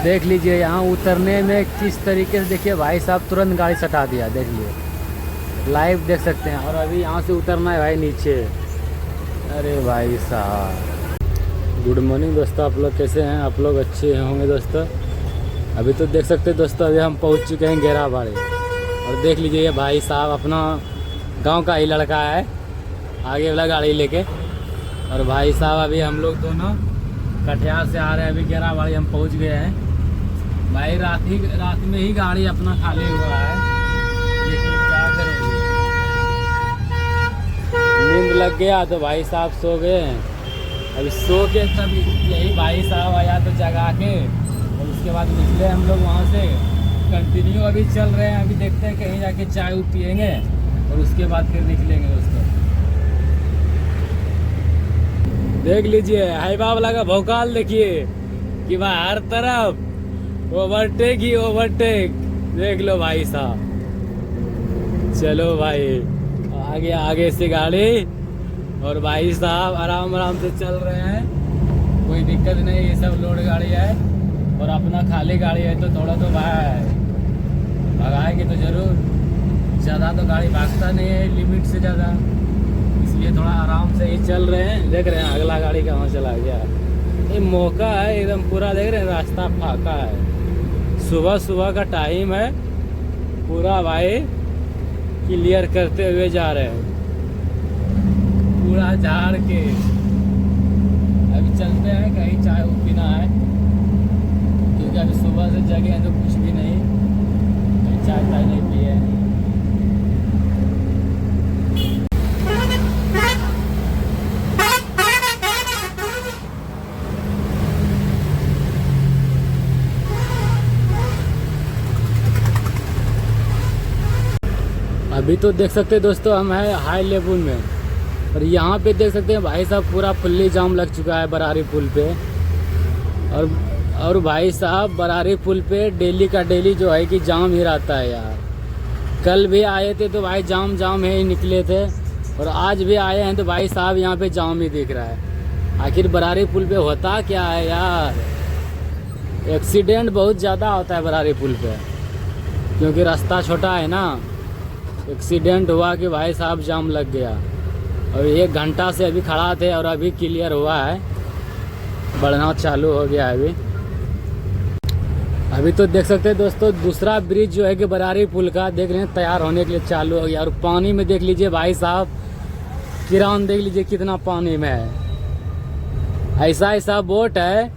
देख लीजिए यहाँ उतरने में किस तरीके से, देखिए भाई साहब तुरंत गाड़ी सटा दिया, देख लिए लाइव देख सकते हैं। और अभी यहाँ से उतरना है भाई नीचे। अरे भाई साहब, गुड मॉर्निंग दोस्तों, आप लोग कैसे हैं? आप लोग अच्छे होंगे दोस्तों। अभी तो देख सकते हैं दोस्तों, अभी हम पहुँच चुके हैं गेराबाड़ी। और देख लीजिए ये भाई साहब अपना गांव का ही लड़का है, आगे वाला गाड़ी लेके। और भाई साहब अभी हम लोग दोनों कटिहार से आ रहे हैं, अभी गेराबाड़ी हम पहुंच गए हैं। भाई रात में ही गाड़ी अपना खाली हुआ है, लेकिन क्या करेंगे, नींद लग गया तो भाई साहब सो गए हैं। अभी सो के तब यही भाई साहब आया तो जगा के, और उसके बाद निकले हम लोग वहाँ से। कंटिन्यू अभी चल रहे हैं, अभी देखते हैं कहीं जाके चाय पियेंगे और उसके बाद फिर निकलेंगे दोस्तों। देख लीजिए हाई बाबला का भौकाल देखिए कि भाई हर तरफ ओवरटेक ही ओवरटेक। देख लो भाई साहब, चलो भाई आगे आगे से गाड़ी, और भाई साहब आराम आराम से चल रहे हैं, कोई दिक्कत नहीं। ये सब लोड गाड़ी है और अपना खाली गाड़ी है, तो थोड़ा तो भाई भगाएंगे तो जरूर। ज़्यादा तो गाड़ी भागता नहीं है लिमिट से ज़्यादा, इसलिए थोड़ा आराम से ही चल रहे हैं। देख रहे हैं अगला गाड़ी कहाँ चला गया। ये मौका है एकदम पूरा, देख रहे हैं रास्ता फाका है, सुबह सुबह का टाइम है, पूरा भाई क्लियर करते हुए जा रहे हैं पूरा झाड़ के। अभी चलते हैं, कहीं चाय पीना है, क्योंकि अभी सुबह से जगे हैं तो कुछ भी नहीं, कहीं चाय ताय नहीं पिए हैं। अभी तो देख सकते हैं दोस्तों हम हैं हाई लेवल में, और यहाँ पे देख सकते हैं भाई साहब पूरा फुल्ली जाम लग चुका है बरारी पुल पे। और भाई साहब बरारी पुल पे डेली का डेली जो है कि जाम ही रहता है यार। कल भी आए थे तो भाई जाम है ही निकले थे, और आज भी आए हैं तो भाई साहब यहाँ पे जाम ही दिख रहा है। आखिर बरारी पुल पे होता क्या है यार? एक्सीडेंट बहुत ज़्यादा होता है बरारी पुल पे, क्योंकि रास्ता छोटा है ना। एक्सीडेंट हुआ कि भाई साहब जाम लग गया, और 1 घंटा से अभी खड़ा थे और अभी क्लियर हुआ है, बढ़ना चालू हो गया है अभी तो देख सकते हैं दोस्तों दूसरा ब्रिज जो है कि बरारी पुल का, देख रहे हैं तैयार होने के लिए चालू हो गया। और पानी में देख लीजिए भाई साहब, किरान देख लीजिए कितना पानी में है। ऐसा बोट है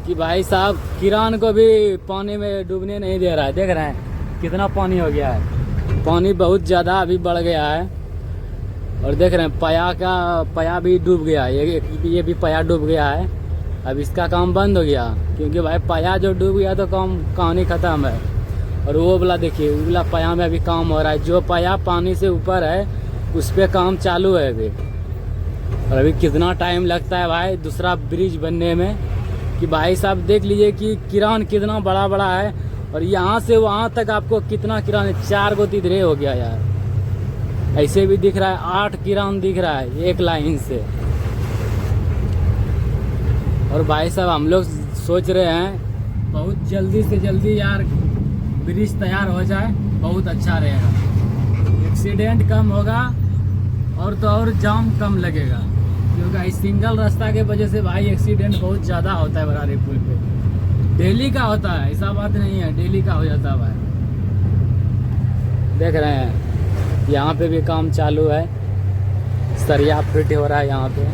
कि भाई साहब किरान को भी पानी में डूबने नहीं दे रहा है। देख रहे हैं कितना पानी हो गया है, पानी बहुत ज़्यादा अभी बढ़ गया है। और देख रहे हैं पया भी डूब गया, ये भी पया डूब गया है। अब इसका काम बंद हो गया, क्योंकि भाई पया जो डूब गया तो काम कहानी ख़त्म है। और वो वाला देखिए, वो वाला पया में अभी काम हो रहा है, जो पया पानी से ऊपर है उस पर काम चालू है अभी। और अभी कितना टाइम लगता है भाई दूसरा ब्रिज बनने में, कि भाई साहब देख लीजिए कि किरान कितना बड़ा बड़ा है। और यहाँ से वहाँ तक आपको कितना किरान है, 4 गो तिधरे हो गया यार। ऐसे भी दिख रहा है 8 किरान दिख रहा है एक लाइन से। और भाई साहब हम लोग सोच रहे हैं बहुत जल्दी से जल्दी यार ब्रिज तैयार हो जाए, बहुत अच्छा रहेगा, एक्सीडेंट कम होगा और तो और जाम कम लगेगा। क्योंकि इस सिंगल रास्ता के वजह से भाई एक्सीडेंट बहुत ज़्यादा होता है बरारी पुल पे, डेली का होता है, ऐसा बात नहीं है, डेली का हो जाता है भाई। देख रहे हैं यहाँ पे भी काम चालू है, सरिया फिट हो रहा है यहाँ पे,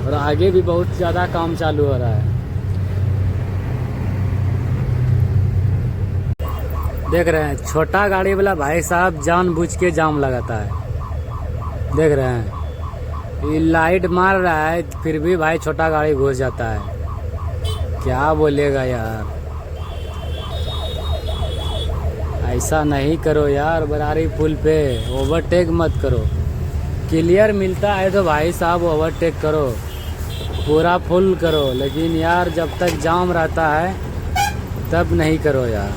और आगे भी बहुत ज़्यादा काम चालू हो रहा है। देख रहे हैं छोटा गाड़ी वाला भाई साहब जानबूझ के जाम लगाता है। देख रहे हैं ये लाइट मार रहा है फिर भी भाई छोटा गाड़ी घुस जाता है, क्या बोलेगा यार। ऐसा नहीं करो यार, बरारी पुल पे ओवरटेक मत करो। क्लियर मिलता है तो भाई साहब ओवरटेक करो, पूरा फुल करो, लेकिन यार जब तक जाम रहता है तब नहीं करो यार।